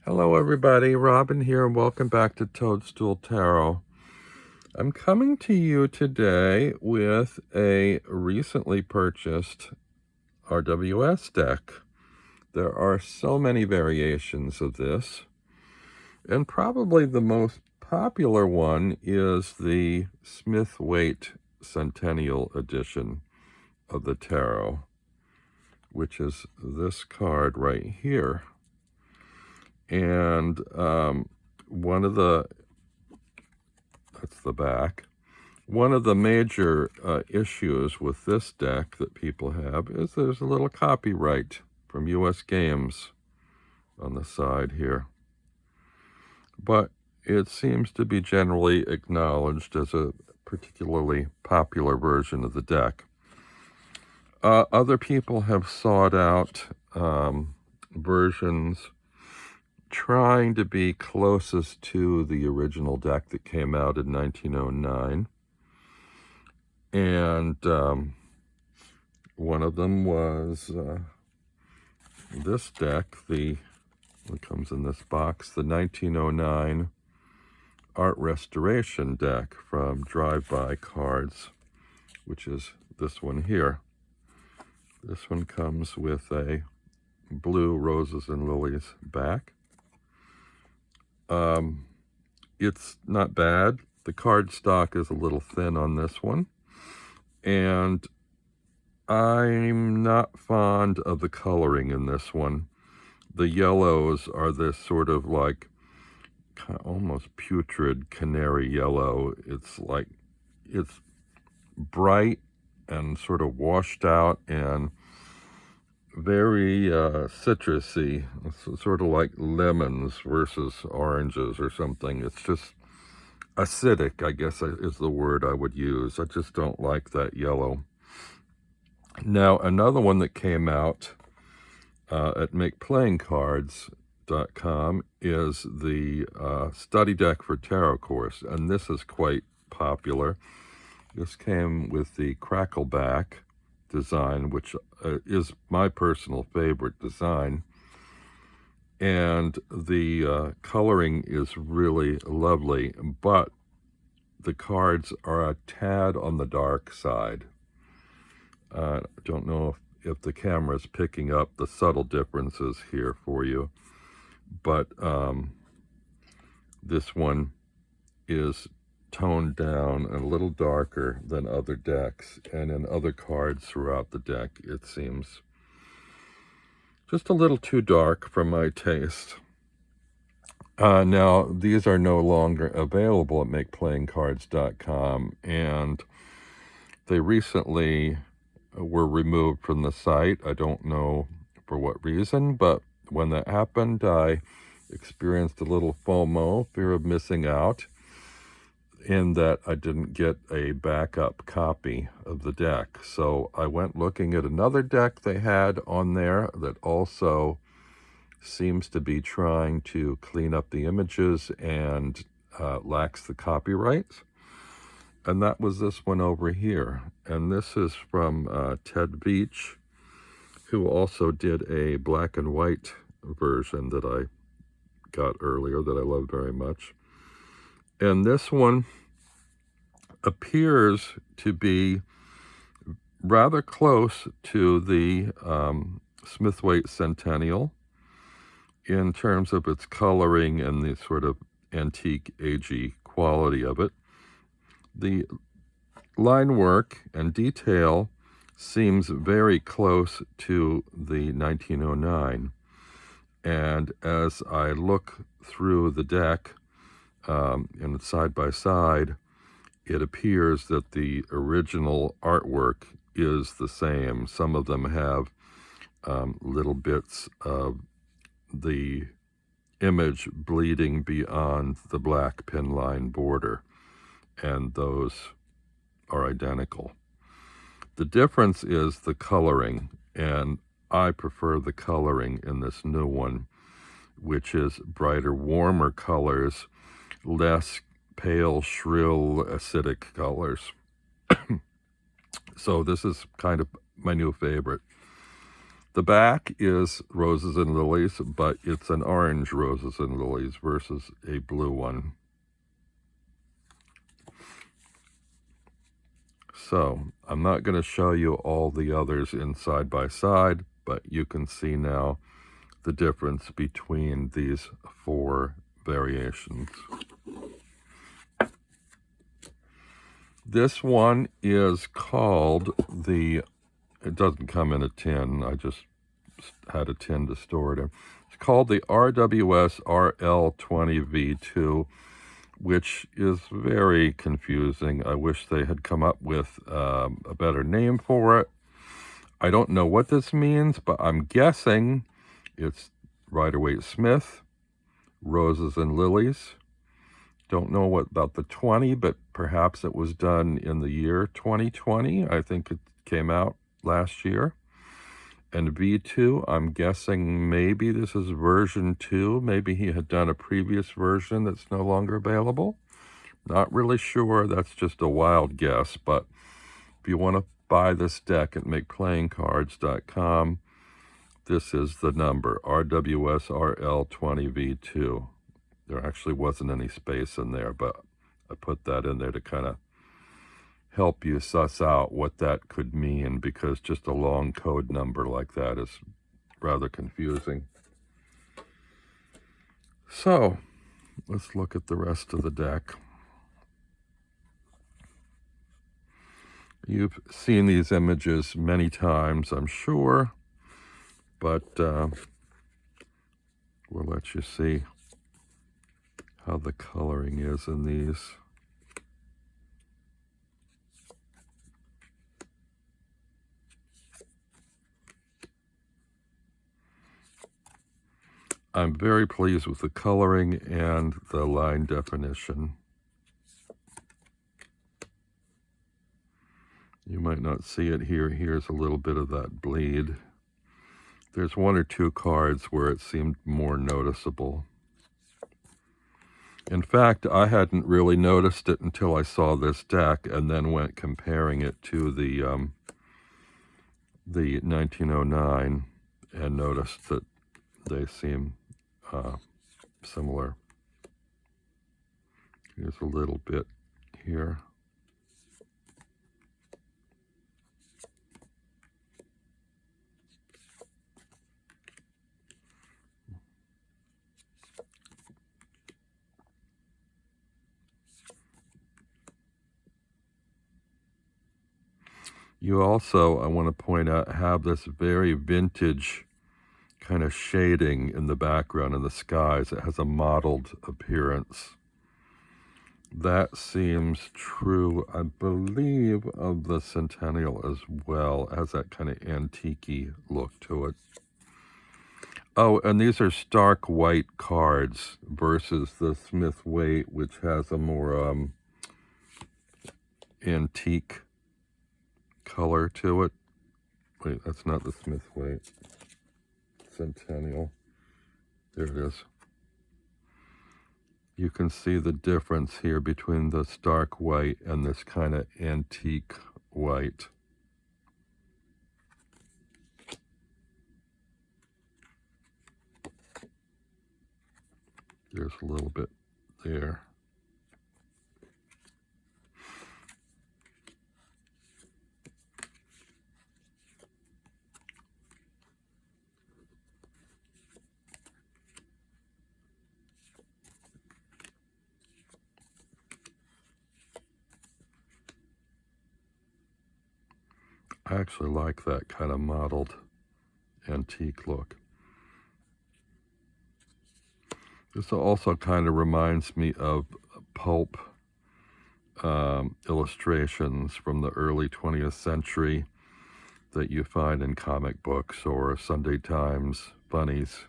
Hello everybody, Robin here, and welcome back to Toadstool Tarot. I'm coming to you today with a recently purchased RWS deck. There are so many variations of this, and probably the most popular one is the Smith-Waite Centennial Edition of the Tarot, which is this card right here. And that's the back. One of the major issues with this deck that people have is there's a little copyright from US Games on the side here. But it seems to be generally acknowledged as a particularly popular version of the deck. Other people have sought out versions trying to be closest to the original deck that came out in 1909. And one of them was this deck, it comes in this box, the 1909 Art Restoration deck from Drive-By Cards, which is this one here. This one comes with a blue roses and lilies back. It's not bad. The card stock is a little thin on this one. And I'm not fond of the coloring in this one. The yellows are this sort of like almost putrid canary yellow. It's bright and sort of washed out and very citrusy. It's sort of like lemons versus oranges or something. It's just acidic, I guess is the word I would use. I just don't like that yellow. Now, another one that came out at MakePlayingCards.com is the Study Deck for Tarot Course, and this is quite popular. This came with the Crackleback design, which is my personal favorite design, and the coloring is really lovely, but the cards are a tad on the dark side. I don't know if the camera is picking up the subtle differences here for you, but this one is toned down and a little darker than other decks, and in other cards throughout the deck it seems just a little too dark for my taste. Now, these are no longer available at MakePlayingCards.com, and they recently were removed from the site. I don't know for what reason, but when that happened, I experienced a little FOMO, fear of missing out, in that I didn't get a backup copy of the deck. So I went looking at another deck they had on there that also seems to be trying to clean up the images and lacks the copyrights. And that was this one over here. And this is from Ted Veach, who also did a black and white version that I got earlier that I love very much. And this one appears to be rather close to the Smith-Waite Centennial in terms of its coloring and the sort of antique, agey quality of it. The line work and detail seems very close to the 1909. And as I look through the deck, and side by side, it appears that the original artwork is the same. Some of them have little bits of the image bleeding beyond the black pin line border, and those are identical. The difference is the coloring, and I prefer the coloring in this new one, which is brighter, warmer colors, less pale, shrill, acidic colors. So this is kind of my new favorite. The back is roses and lilies, but it's an orange roses and lilies versus a blue one. So I'm not going to show you all the others in side by side, but you can see now the difference between these 4 variations. This one is called the, it doesn't come in a tin, I just had a tin to store it in. It's called the RWSRL20v2, which is very confusing. I wish they had come up with a better name for it. I don't know what this means, but I'm guessing it's Rider-Waite-Smith, Roses and Lilies. Don't know what about the 20, but perhaps it was done in the year 2020. I think it came out last year. And V2, I'm guessing maybe this is version 2. Maybe he had done a previous version that's no longer available. Not really sure. That's just a wild guess. But if you want to buy this deck at makeplayingcards.com, this is the number, RWSRL20v2. There actually wasn't any space in there, but I put that in there to kind of help you suss out what that could mean, because just a long code number like that is rather confusing. So let's look at the rest of the deck. You've seen these images many times, I'm sure, but we'll let you see how the coloring is in these. I'm very pleased with the coloring and the line definition. You might not see it here. Here's a little bit of that bleed. There's 1 or 2 cards where it seemed more noticeable. In fact, I hadn't really noticed it until I saw this deck and then went comparing it to the 1909 and noticed that they seem similar. Here's a little bit here. You also, I want to point out, have this very vintage kind of shading in the background in the skies. It has a mottled appearance. That seems true, I believe, of the Centennial as well. It has that kind of antique-y look to it. Oh, and these are stark white cards versus the Smith-Waite, which has a more antique color to it. Wait, that's not the Smith-Waite. Centennial. There it is. You can see the difference here between the stark white and this kind of antique white. There's a little bit there. I actually like that kind of mottled antique look. This also kind of reminds me of pulp illustrations from the early 20th century that you find in comic books or Sunday Times bunnies.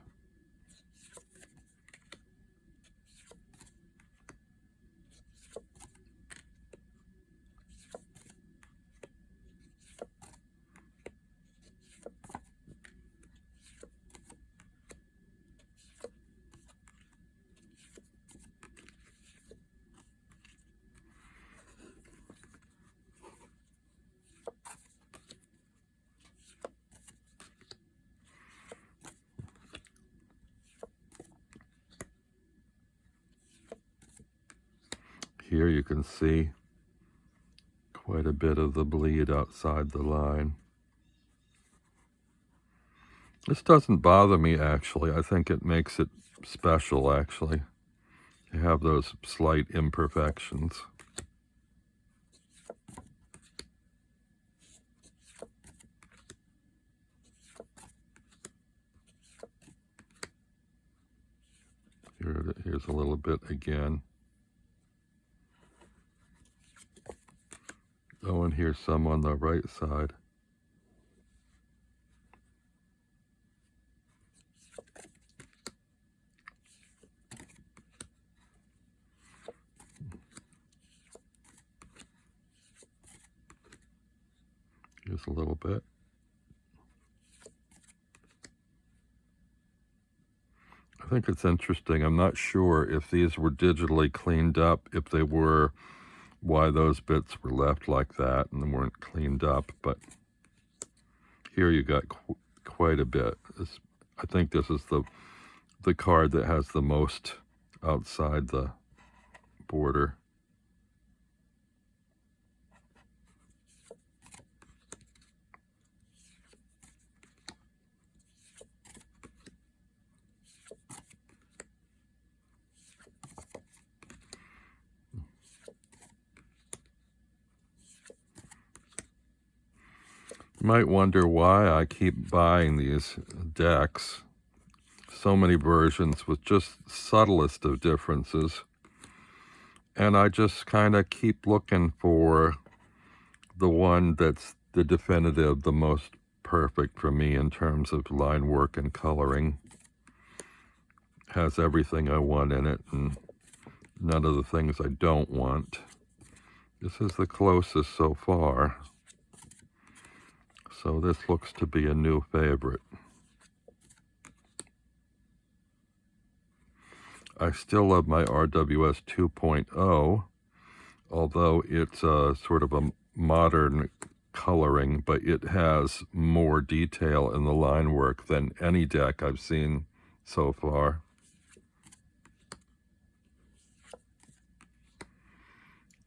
Here you can see quite a bit of the bleed outside the line. This doesn't bother me, actually. I think it makes it special, actually. You have those slight imperfections. Here's a little bit again. Oh, and here's some on the right side. Here's a little bit. I think it's interesting. I'm not sure if these were digitally cleaned up. If they were, why those bits were left like that and weren't cleaned up. But here you got quite a bit. I think this is the card that has the most outside the border. You might wonder why I keep buying these decks. So many versions with just subtlest of differences. And I just kind of keep looking for the one that's the definitive, the most perfect for me in terms of line work and coloring. Has everything I want in it and none of the things I don't want. This is the closest so far. So this looks to be a new favorite. I still love my RWS 2.0, although it's sort of a modern coloring, but it has more detail in the line work than any deck I've seen so far.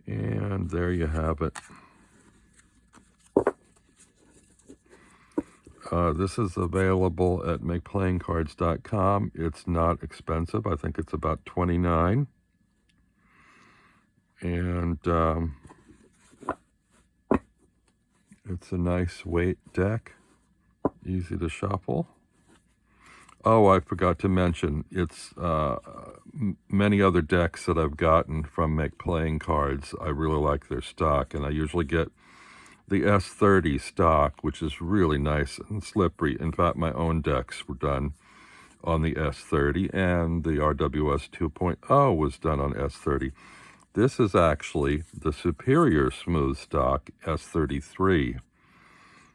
And there you have it. This is available at makeplayingcards.com. It's not expensive. I think it's about $29. And it's a nice weight deck. Easy to shuffle. Oh, I forgot to mention, it's many other decks that I've gotten from Make Playing Cards. I really like their stock, and I usually get the S30 stock, which is really nice and slippery. In fact, my own decks were done on the S30, and the RWS 2.0 was done on S30. This is actually the superior smooth stock S33,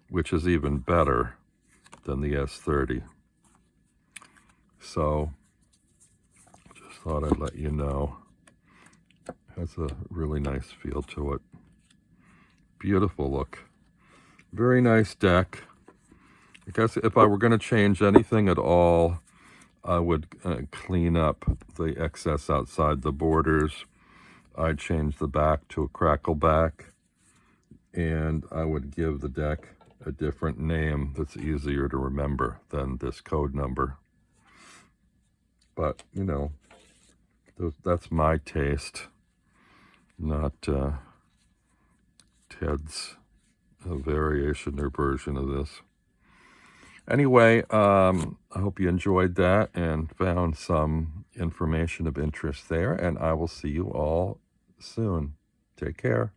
which is even better than the S30. So, just thought I'd let you know. Has a really nice feel to it. Beautiful look. Very nice deck. I guess if I were going to change anything at all, I would clean up the excess outside the borders. I'd change the back to a crackle back, and I would give the deck a different name that's easier to remember than this code number. But, you know, that's my taste, not Ted's variation or version of this. Anyway, I hope you enjoyed that and found some information of interest there, and I will see you all soon. Take care.